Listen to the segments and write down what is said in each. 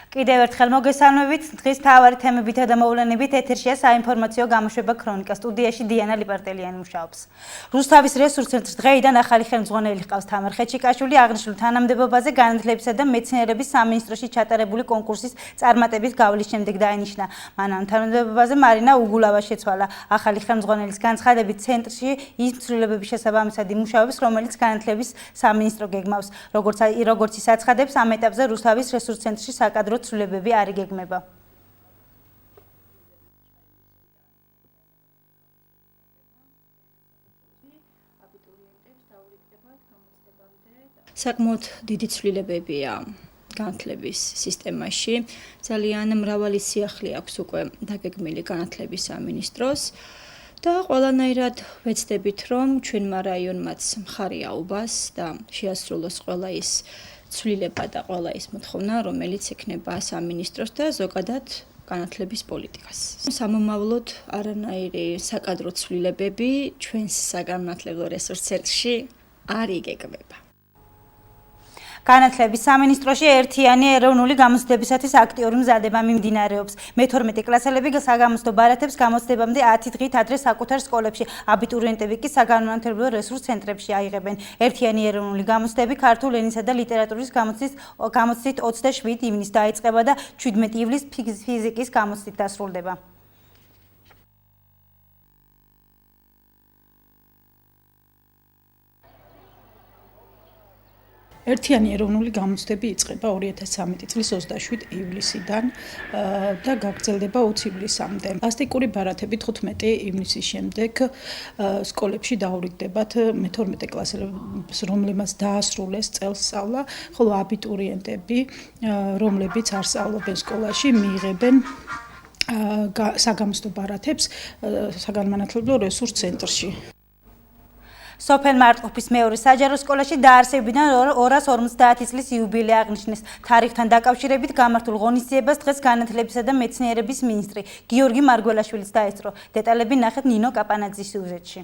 კიდევ ერთხელ მოგესალმებით. დღის მთავარი თემებითა და მოვლენებით ეთერშია საინფორმაციო გამოშვება ქრონიკა. სტუდიაში დიანა ლიპარტელიანი მუშაობს. რუსთავის რესურს ცენტრის დღეიდან ახალი ხელმძღვანელი ჰყავს თამარ ხეჩიკაშვილი. აღნიშნულ თანამდებობაზე განათლებისა და მეცნიერების სამინისტროში ჩატარებული კონკურსის წარმატებით გავლის შემდეგ დაინიშნა. მანამ თანამდებობაზე მარინა უგულავა შეცვალა. ახალი ხელმძღვანელის განცხადებით ცენტრში ის ცვლილებების შესაბამისად იმუშავებს, რომელიც განათლების სამინისტრო გეგმავს. როგორც ის აცხადებს, ამ ეტაპზე რუსთავის რესურს ცენტრში საკადრო ცვლილებები არ იგეგმება. საკმაოდ დიდი ცვლილებებია განათლების სისტემაში. ძალიან მრავალი სიახლე აქვს უკვე დაგეგმილი განათლების სამინისტროს და ყველანაირად ვეცდებით, რომ ჩვენმა რაიონმაც მხარი აუბას და შეასრულოს ყველა ის ცვლილება და ყველა ის მოთხოვნა, რომელიც ექნება სამინისტროს და ზოგადად განათლების პოლიტიკას. სამომავლოდ არანაირი საკადრო ცვლილებები ჩვენს საგანმანათლებლო რესურს ცენტრში არ იგეგმება. განათლების სამინისტროში ერთიანი ეროვნული გამოცდებისათვის აქტიური მზადება მიმდინარეობს. მე-12 კლასელები საგამოცდო ბარათებს გამოცდებამდე 10 დღით ადრე საკუთარ სკოლებში, აბიტურიენტები კი საგანმანათლებლო რესურს ცენტრებში აიღებენ. ერთიანი ეროვნული გამოცდები ქართულ ენისა და ლიტერატურის გამოცდით 27 ივნის დაიწყება და 17 ივლისს ფიზიკის გამოცდით დასრულდება. ერთიანი ეროვნული გამოცდები იწყება 2013 წლის 27 ივლისიდან და გაგრძელდება 20 ივლისამდე. პლასტიკური ბარათები 15 ივნისის შემდეგ სკოლებში დაურიგდებათ მე-12 კლასელებს, რომლებმაც დაასრულეს წელს სწავლა, ხოლო აბიტურიენტები, რომლებიც არ სწავლობენ სკოლაში, მიიღებენ საგამოცდო ბარათებს საგანმანათლებლო რესურს ცენტრში. სოფელ მარტყოფის მეორე საჯარო სკოლაში დაარსებიდან 250 წლის იუბილე აღნიშნეს. თარიღთან დაკავშირებით გამართულ ღონისძიებას დღეს განათლებისა და მეცნიერების მინისტრი გიორგი მარგველაშვილიც დაესწრო. დეტალები ნახეთ ნინო კაპანაძის სიუჟეტში.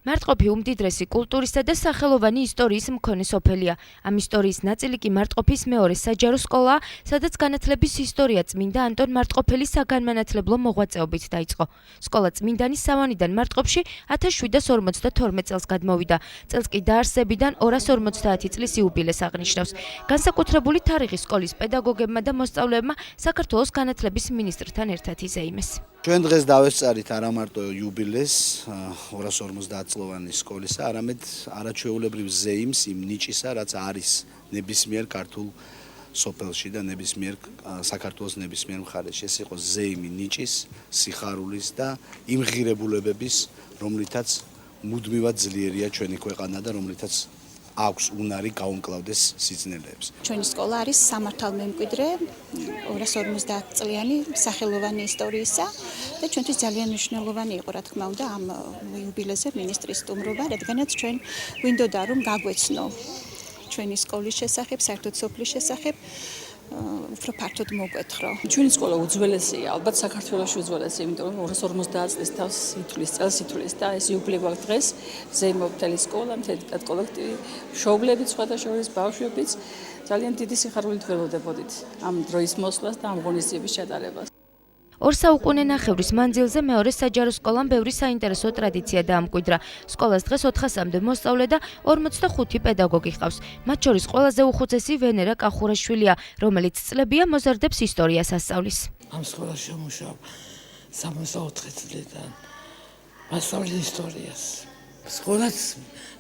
მარტყოფი უმდიდრესი კულტურისა და სახელოვანი ისტორიის მქონე სოფელია. ამ ისტორიის ნაწილი კი მარტყოფის მეორე საჯარო სკოლაა, სადაც განათლების ისტორია წმინდა ანტონ მარტყოფელის საგანმანათლებლო მოღვაწეობით დაიწყო. სკოლა წმინდანის სამონიდან მარტყოფში 1752 წელს გადმოვიდა. წელს კი დაარსებიდან 250 წლის იუბილეს აღნიშნავს. განსაკუთრებული თარიღი სკოლის პედაგოგებმა და მოსწავლეებმა საქართველოს განათლების მინისტრთან ერთად იზეიმეს. ჩვენ დღეს დავესწარით არა მარტო იუბილეს 250 წლოვანი სკოლისა, არამედ არაჩვეულებრივ ზეიმს იმ ნიჭისა, რაც არის ნებისმიერ ქართულ სოფელში და ნებისმიერ საქართველოს ნებისმიერ მხარეში. ეს იყო ზეიმი ნიჭის, სიხარულის და იმ ღირებულებების, რომლითაც მუდმივად ძლიერია ჩვენი ქვეყანა და რომლითაც აქვს უნარი გაუმკლავდეს სიძნელეებს. ჩვენი სკოლა არის სამართალმემკვიდრე 250 წლიანი სახელოვანი ისტორიისა და ჩვენთვის ძალიან მნიშვნელოვანი იყო, რა თქმა უნდა, ამ იუბილეზე მინისტრის სტუმრობა, რადგანაც ჩვენ გვინდოდა რომ გაგვეცნო ჩვენი სკოლის შესახებ, საერთოდ სოფლის შესახებ უფრო ფართოდ მოგვეთრო. ჩვენი სკოლა უძველესია, ალბათ საქართველოში უძველესი, იმიტომ რომ 250 წლის თავს წელს ითვლის და ეს იუბილე გვაქვს დღეს, ზეიმობ მთელი სკოლა, მთელი კოლექტივი, მშობლები, სხვათა შორის ბავშვებიც ძალიან დიდი სიხარულით ველოდებოდით ამ დროის მოსვლას და ამ ღონისძიების ჩატარებას. 2 საუკუნენახევრის მანძილზე მეორე საჯარო სკოლამ ბევრი საინტერესო ტრადიცია დაამკვიდრა. სკოლას დღეს 400-მდე მოსწავლე და 45 პედაგოგი ჰყავს. მათ შორის ყველაზე უხუცესი ვენერა კახურაშვილია, რომელიც წლებია მოზარდებს ისტორიას ასწავლის. ამ სკოლაში ვმუშაობ 64 წლიდან. ვასწავლე ისტორიას. სკოლაც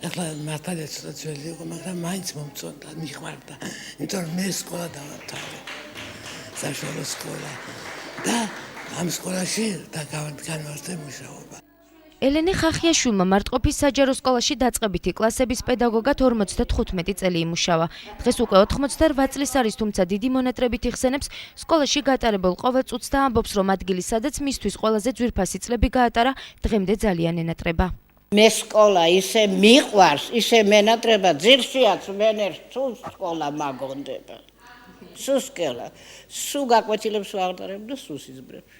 ახლა მართალია ცოტა ძველი იყო, მაგრამ მაინც მომწონდა, მიხმარდა. იმიტომ რომ მე სკოლა დავამთავრე. საშუალო სკოლა და ამ სკოლაში განვარდე მუშაობა. ელენე ხახიაშვილმა მარტყოფის საჯარო სკოლაში დაწყებითი კლასების პედაგოგად 55 წელი იმუშავა. დღეს უკვე 88 წლის არის, თუმცა დიდი მონატრებით იხსენებს სკოლაში გატარებულ ყოველ წუთს და ამბობს, რომ ადგილი, სადაც მისთვის ყველაზე ძვირფასი წლები გაატარა, დღემდე ძალიან ენატრება. მე სკოლა ისე მიყვარს, ისე მენატრება, ძირშიაც მენერს თუ სკოლა მაგონდება. სუსკელა, სუ გაკვეთილებს ვაღდარებ და სუსიზბრებს.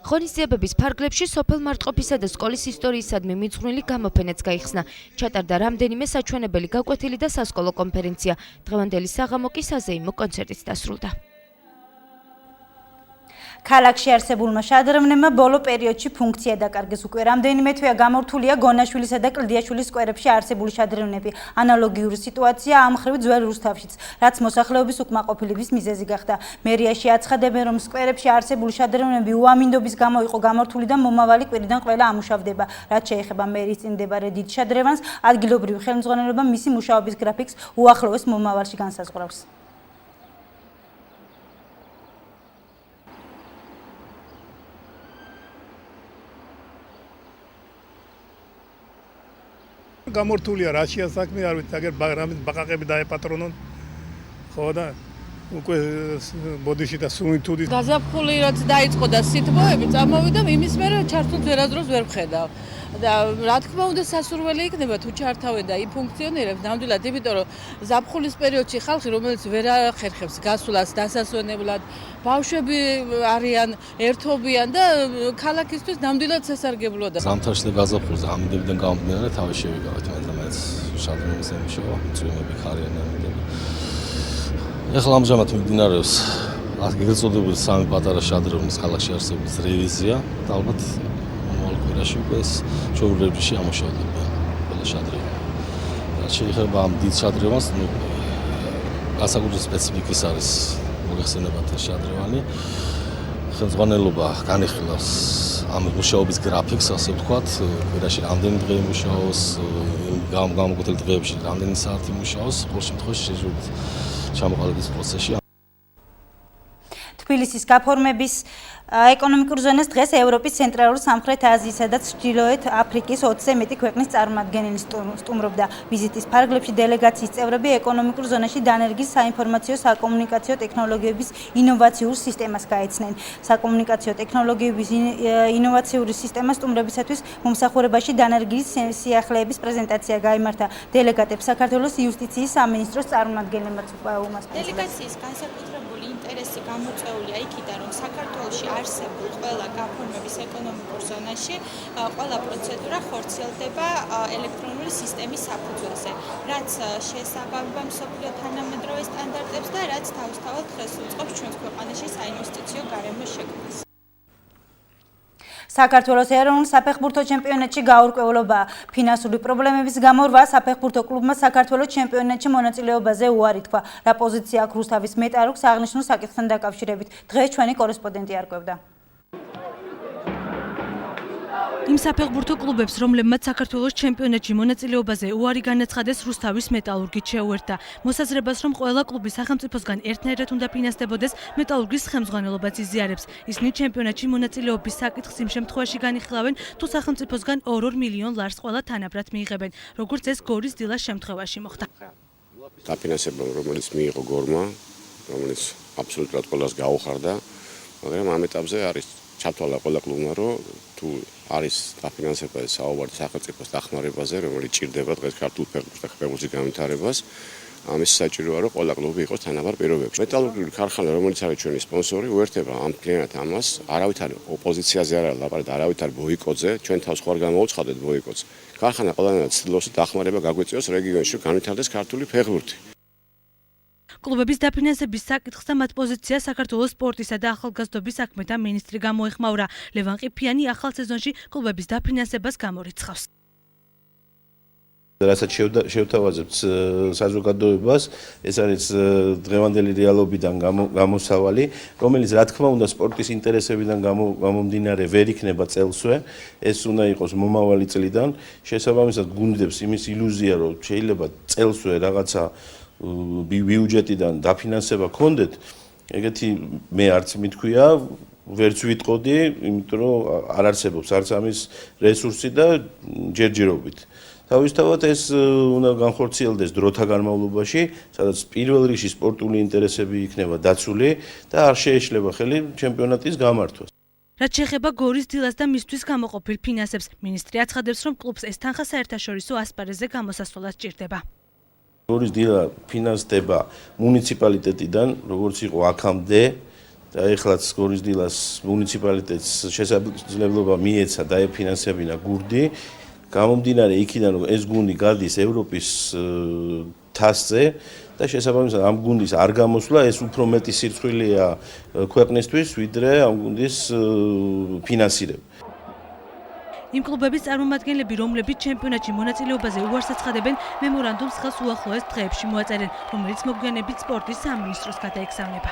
ღონისძიებების ფარგლებში სოფელ მარტყოფისა და სკოლის ისტორიისადმი მიძღვნილი გამოფენაც გაიხსნა. ჩატარდა რამდენიმე საჩვენებელი გაკვეთილი და სასკოლო კონფერენცია. დღევანდელი საღამო კი საზეიმო კონცერტით დასრულდა. ქალაქში არსებულმა შადრევნებმა ბოლო პერიოდში ფუნქცია დაკარგეს. უკვე რამდენიმე თვეა გამორთულია გონაშვილისა და კლდიაშვილის სკვერებში არსებული შადრევნები. ანალოგიური სიტუაცია ამ მხრივ ძველ რუსთავშიც, რაც მოსახლეობის უკმაყოფილების მიზეზი გახდა. მერიაში აცხადებენ, რომ სკვერებში არსებული შადრევნები უამინდობის გამო იყო გამორთული და მომავალი კვირიდან ყველა ამუშავდება. რაც შეეხება მერის წინ მდებარე დიდ შადრევანს, ადგილობრივი ხელმძღვანელობა მისი მუშაობის გრაფიკს უახლოეს მომავალში განსაზღვრავს. გამორთულია რაშია საქმე არ ვიცი აგერ ბაყაყები დაეპატრონონ ხო და უკვე ბოდიში და სუნიტუდი გაზაფხული რაც დაიწყო და სითბოები წამოვიდა იმის მერე ჩართულ ვერადროს ვერ ვხედავ და რა თქმა უნდა სასურველი იქნება თუ ჩართავენ და იფუნქციონირებს ნამდვილად იმიტომ რომ ზაფხულის პერიოდში ხალხი რომელიც ვერ ახერხებს გასვლას დასასვენებლად ბავშვები არიან ერთობიან და ქალაქისთვის ნამდვილად სასარგებლოა და ზამთარში და გაზაფხულზე ამინდებიდან გამომდინარე თავი შევიკავეთ მაგრამ შადრევნების ემშოვა წვიმები ხარიან ამინდები ეხლა ამჟამად მიმდინარეობს ეგრეთ წოდებული სამი პატარა შადრევნის ქალაქში არსებობის რევიზია და ალბათ კვირაში უკვე ეს ჩვეულებრივში ამუშავდებიან ყველა შადრევანი. რაც შეეხება ამ დიდ შადრევანს, განსაკუთრებული სპეციფიკის არის მოგეხსენებათ შადრევანი. ხელმძღვანელობა განიხილავს ამ მუშაობის გრაფიკს, ასე ვთქვათ, კვირაში რამდენი დღე იმუშაოს, გამოგონილ დღეებში რამდენი საათი იმუშაოს, ყოველ შემთხვევაში შეჟურით ჩამოყალიბების პროცესში. თბილისის გაფორმების ეკონომიკურ ზონას დღეს ევროპის, ცენტრალურ, სამხრეთ აზიისა და ჩრდილოეთ აფრიკის 20-ზე მეტი ქვეყნის წარმომადგენელი სტუმრობდა. ვიზიტის ფარგლებში დელეგაციის წევრები ეკონომიკურ ზონაში დანერგის საინფორმაციო საკომუნიკაციო ტექნოლოგიების ინოვაციურ სისტემას გაეცნენ. საკომუნიკაციო ტექნოლოგიების ინოვაციური სისტემა სტუმრებისათვის მომსახურებაში დანერგის სიახლეების პრეზენტაცია გაიმართა. დელეგატებს საქართველოს იუსტიციის სამინისტროს წარმომადგენლებმაც უმასპინძლეს. დელეგაციის განსაკუთრებული ინტერესი გამოწვეულია იქიდან, რომ საქართველოში არსებულ ყველა გაფორმების ეკონომიკურ ზონაში ყველა პროცედურა ხორციელდება ელექტრონული სისტემის საფუძველზე, რაც შეესაბამება მსოფლიო თანამედროვე სტანდარტებს და რაც თავისთავად ხელს უწყობს ჩვენს ქვეყანაში საინვესტიციო გარემოს შექმნას. საქართველოს ეროვნულ საფეხბურთო ჩემპიონატში გაურკვევლობაა. ფინანსური პრობლემების გამო 8 საფეხბურთო კლუბმა საქართველოს ჩემპიონატში მონაწილეობაზე უარი თქვა. რა პოზიცია აქვს რუსთავის მეტალურგს აღნიშნულ საკითხთან დაკავშირებით. დღეს ჩვენი კორესპონდენტი არკვევდა. იმ საფეხბურთო კლუბებს, რომლებმაც საქართველოს ჩემპიონატში მონაწილეობაზე უარი განაცხადეს, რუსთავის მეტალურგით შეუერთდა. მოსაზრებას, რომ ყველა კლუბი სახელმწიფოსგან ერთნაირად უნდა ფინანსდებოდეს, მეტალურგის ხელმძღვანელობაც იზიარებს. ისინი ჩემპიონატში მონაწილეობის საკითხს იმ შემთხვევაში განიხილავენ, თუ სახელმწიფოსგან 2 მილიონ ლარს ყველა თანაბრად მიიღებენ, როგორც ეს გორის დილას შემთხვევაში მოხდა. დაფინანსება, რომელიც მიიღო გორმა, რომელიც აბსოლუტურად ყველას გაუხარდა, მაგრამ ამ ეტაპზე არის ჩათვალა ყველა კლუბმა, რომ თუ არის დაფინანსება საუბარი სახელმწიფოს დახმარებაზე, რომელიც ჭირდება დღეს ქართულ ფეხბურთის განვითარებას, ამის საჭიროა, რომ ყველა კლუბი იყოს თანაბარ პირობებში. მეტალურგიული ქარხანა, რომელიც არის ჩვენი სპონსორი, უერთდება ამ კლიანად ამას, არავითარ ოპოზიციაზე არ არის ლაპარაკი, არავითარ ბოიკოტზე, ჩვენ თავს ხوار გამოუცხადეთ ბოიკოტს. ქარხანა ყველანაირად ცდილობს დახმარება გაგვეწიოს რეგიონში, განვითარდეს ქართული ფეხბურთი. კლუბების დაფინანსების საკითხს და მათ პოზიციას საქართველოს სპორტისა და ახალგაზრდობის საქმეთა მინისტრი გამოეხმაურა. ლევან ყიფიანი ახალ სეზონში კლუბების დაფინანსებას გამორიცხავს. რასაც შევთავაზებთ საზოგადოებას, ეს არის დღევანდელი რეალობიდან გამოსავალი, რომელიც რა თქმა უნდა სპორტის ინტერესებიდან გამომდინარე ვერ იქნება წელსვე, ეს უნდა იყოს მომავალი წლიდან. შესაბამისად გუნდებს იმის ილუზია, რომ შეიძლება წელსვე რაღაცა ბიუჯეტიდან დაფინანსება გქონდეთ, ეგეთი მე არც მithქვია, ვერც ვიტყოდი, იმიტომ რომ არ არსებობს არც ამის რესურსი და ჯერჯერობით. თავისთავად ეს უნდა განხორციელდეს დროთა განმავლობაში, სადაც პირველ რიგში სპორტული ინტერესები იქნება დაცული და არ შეეშლება ხელი ჩემპიონატის გამართვას. რაც შეეხება გორის დილას და მისთვის გამოყოფილ ფინანსებს, მინისტრი აცხადებს, რომ კლუბს ეს თანხა საერთაშორისო ასპარეზზე გამოსასვლელად ჭირდება. გორის დილა ფინანსდება მუნიციპალიტეტიდან, როგორც იყო აქამდე და ეხლაც გორისდილას მუნიციპალიტეტს შესაძლებლობა მიეცა დაეფინანსებინა გუნდი. გამომდინარე იქიდან რომ ეს გუნდი გადის ევროპის თასზე და შესაბამისად ამ გუნდის არ გამოსვლა ეს უფრო მეტი სირცხვილია ქვეყნისთვის ვიდრე ამ გუნდის ფინანსირება. იმ კლუბების წარმომადგენლები, რომლებიც ჩემპიონატში მონაწილეობაზე უარს აცხადებენ, მემორანდუმს ხელს უახლოეს დღეებში მოაწერენ, რომელიც მოგვიანებით სპორტის სამინისტროს გადაეგზავნება.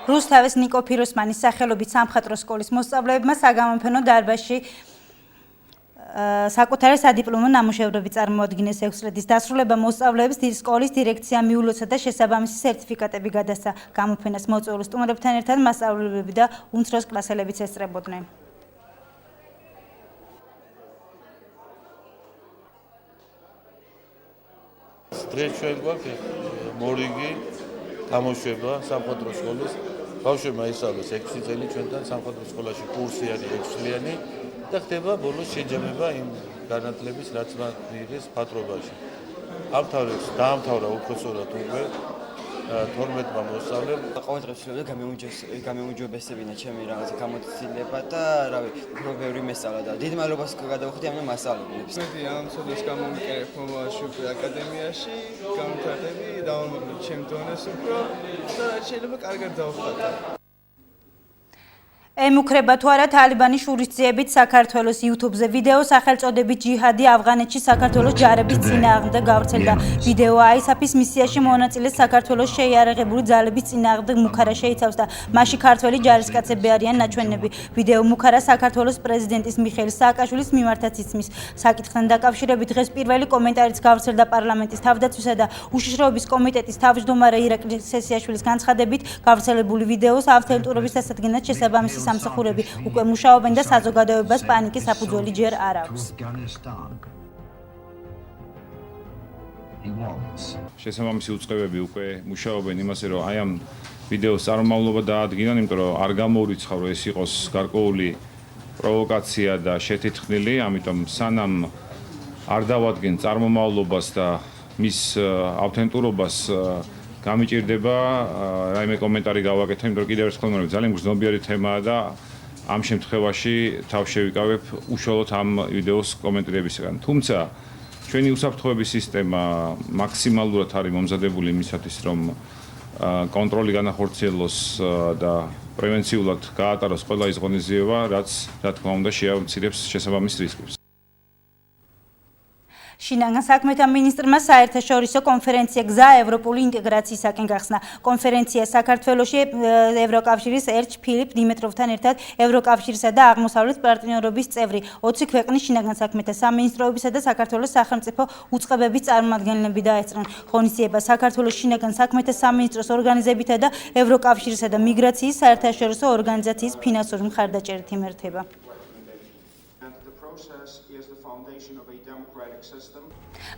რუსთავის ნიკო ფიროსმანის სახელობით სამხატვრო სკოლის მოსწავლეებმა საგამოფენო დარბაზში საკუთარი სადიპლომო ნამუშევრები წარმოადგინეს 6 წლების დასრულება მოსწავლეებს სკოლის დირექციამ მიულოცა და შესაბამისი სერტიფიკატები გადასცა. გამოფენას მოწვეულ სტუმრებთან ერთად მასწავლებლები და უმცროს კლასელებიც ესწრებოდნენ. დღეს ჩვენ გვაქვს მორიგი გამოშვება სამხატვრო სკოლის ბავშვებმა ისწავლეს 6 წელი ჩვენთან სამხატვრო სკოლაში კურსი არის 6 წლიანი და ხდება ბოლოს შეჯამება იმ განათლების რაც მათ მიიღეს ფატრობაში. დაამთავრა უпроსორად უკვე 12-მა მოსწავლემ. ყოველ დღეს ვშევდა გამეუმჯობესებინა ჩემი რაღაცა გამოცდილება და რავი, უფრო ბევრი მესწავლა და დიდ მადლობას გადავხდი ამ მასწავლებლებს. მე ამ ცოდვას გამომიყენებ მომავალში უკვე აკადემიაში, გამთარდები, დავამატებ ჩემ დონეს უფრო და შეიძლება კარგად დავხატო. ემუქრება თუ არა თალიბანის შურისძიებით საქართველოს YouTube-ზე ვიდეო სახელწოდებით ჯიჰადი ავღანეთში საქართველოს ჯარების წინააღმდეგ გავრცელდა. ვიდეო ISAF-ის მისიაში მონაწილე საქართველოს შეიარაღებული ძალების წინააღმდეგ მუქარა შეიცავს და მასში ქართველი ჯარისკაცები არიან ნაჩვენები. ვიდეო მუქარა საქართველოს პრეზიდენტის მიხეილ სააკაშვილის მიმართაც იწმის. საკითხთან დაკავშირებით დღეს პირველი კომენტარიც გავრცელდა პარლამენტის თავდაცვისა და უშიშროების კომიტეტის თავმჯდომარე ირაკლი სესიაშვილის განცხადებით გავრცელებული ვიდეოს ავთენტურობის დასადგენად შესაბამისი სამსახურები უკვე მუშაობენ და საზოგადოებას პანიკის საფუძველი ჯერ არ აქვს. შესაბამისი უწყებები უკვე მუშაობენ იმაზე, რომ აი ამ ვიდეოს წარმომავლობა დაადგინონ, იმიტომ რომ არ გამოურიცხავ, რომ ეს იყოს გარკვეული პროვოკაცია და შეთითხნილი, ამიტომ სანამ არ დავადგენ წარმომავლობას და მის ავთენტურობას გამიჭირდება რაიმე კომენტარი გავაკეთე, იმიტომ რომ კიდევ ერთხელ მომწონს ძალიან გრძნობიარე თემაა და ამ შემთხვევაში თავ შევიკავებ უშუალოდ ამ ვიდეოს კომენტირებისგან. თუმცა ჩვენი უსაფრთხოების სისტემა მაქსიმალურად არის მომზადებული იმისათვის, რომ კონტროლი განახორციელოს და პრევენციულად გაატაროს ყველა ის ღონისძიება, რაც რა თქმა უნდა შეამცირებს შესაბამის რისკებს. შინაგან საქმეთა მინისტრმა საერთაშორისო კონფერენცია გზა ევროპული ინტეგრაციისაკენ გახსნა. კონფერენცია საქართველოში ევროკავშირის ერჩ ფილიპ დიმეტროვთან ერთად ევროკავშირისა და აღმოსავლეთ პარტნიორობის წევრი 20 ქვეყნის შინაგან საქმეთა სამინისტროებისა და საქართველოს სახელმწიფო უწყებების წარმომადგენლები დაესწრნენ. ღონისძიება საქართველოს შინაგან საქმეთა სამინისტროს ორგანიზებითა და ევროკავშირისა და მიგრაციის საერთაშორისო ორგანიზაციის ფინანსური მხარდაჭერით იმართება.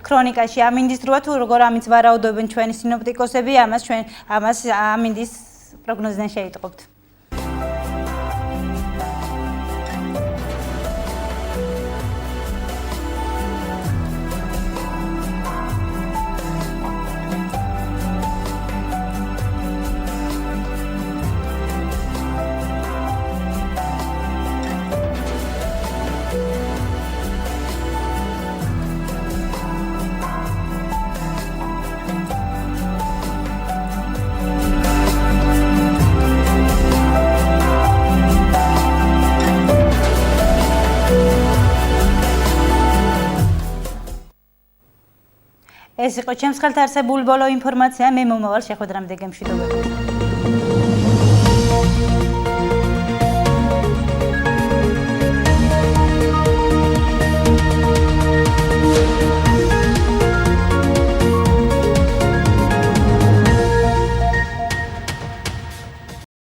ქრონიკაში ამინდის დროა თუ როგორ ამის ვარაუდობენ ჩვენი სინოპტიკოსები, ამას ამინდის პროგნოზიდან შეიტყობთ. ეს იყო ჩემს ხელთ არსებული ბოლო ინფორმაცია. მე მომავალ შეხვედრამდე გემშვიდობებით.